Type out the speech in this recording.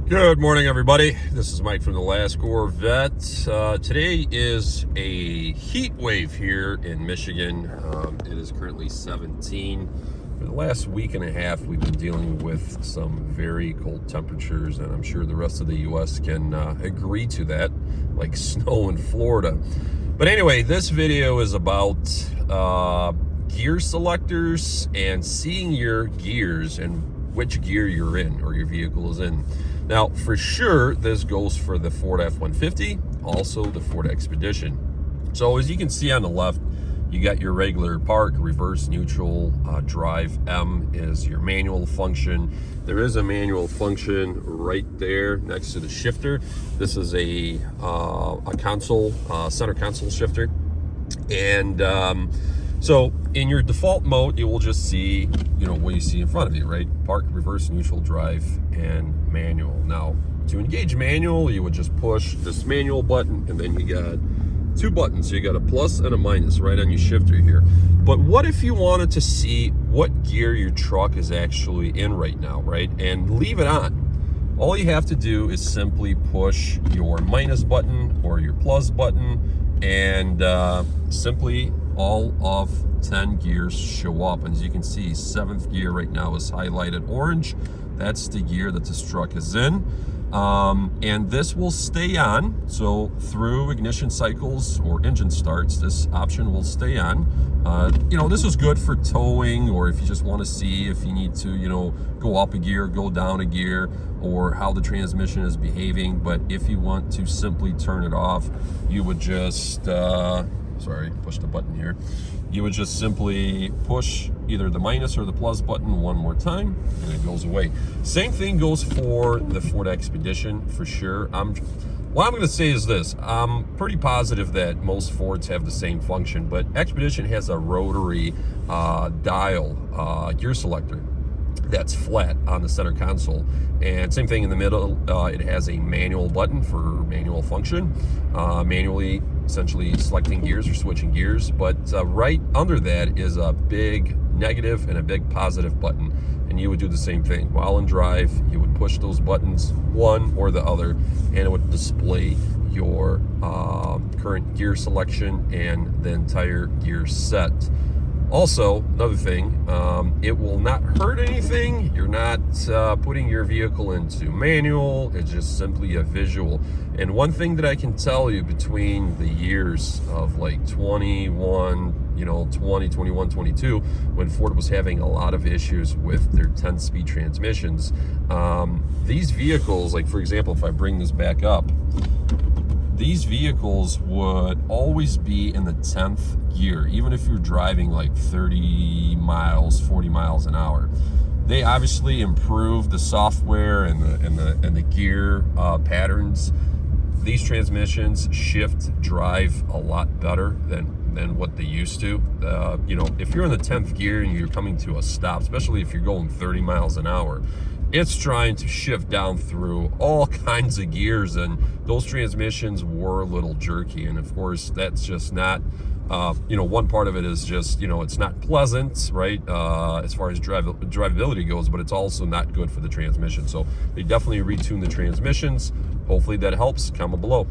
Good morning, everybody. This is Mike from the Last Corvette. Today is a heat wave here in Michigan. It is currently 17. For the last week and a half, we've been dealing with some very cold temperatures, and I'm sure the rest of the U.S. can agree to that, like snow in Florida. But anyway, this video is about gear selectors and seeing your gears and which gear you're in or your vehicle is in. Now, for sure, this goes for the Ford F-150, also the Ford Expedition. So as you can see on the left, you got your regular park, reverse, neutral, drive. M is your manual function. There is a manual function right there next to the shifter. This is a console, center console shifter. And so in your default mode, you will just see, what you see in front of you, right? Park, reverse, neutral, drive, and manual. Now, to engage manual, you would just push this manual button, and then you got two buttons. So you got a plus and a minus right on your shifter here. But what if you wanted to see what gear your truck is actually in right now, right? And leave it on. All you have to do is simply push your minus button or your plus button, and simply all of 10 gears show up. And as you can see, 7th gear right now is highlighted orange. That's the gear that this truck is in. And this will stay on. So through ignition cycles or engine starts, this option will stay on. This is good for towing, or if you just want to see if you need to, go up a gear, go down a gear, or how the transmission is behaving. But if you want to simply turn it off, you would just, push the button here. You would just simply push either the minus or the plus button one more time, and it goes away. Same thing goes for the Ford Expedition, for sure. What I'm going to say is this. I'm pretty positive that most Fords have the same function, but Expedition has a rotary dial gear selector that's flat on the center console. And same thing in the middle, it has a manual button for manual function, manually essentially selecting gears or switching gears. But right under that is a big negative and a big positive button, and you would do the same thing. While in drive, you would push those buttons, one or the other, and it would display your current gear selection and the entire gear set. Also, another thing, it will not hurt anything. You're not putting your vehicle into manual. It's just simply a visual. And one thing that I can tell you between the years of like 21, 20, 21, 22, when Ford was having a lot of issues with their 10-speed transmissions, these vehicles, like for example, if I bring this back up, these vehicles would always be in the 10th gear, even if you're driving like 30 miles, 40 miles an hour. They obviously improved the software and the gear patterns. These transmissions shift drive a lot better than what they used to. If you're in the 10th gear and you're coming to a stop, especially if you're going 30 miles an hour, it's trying to shift down through all kinds of gears, and those transmissions were a little jerky. And of course, that's just not, one part of it is just, it's not pleasant, right? As far as drivability goes, but it's also not good for the transmission. So they definitely retune the transmissions. Hopefully that helps. Comment below.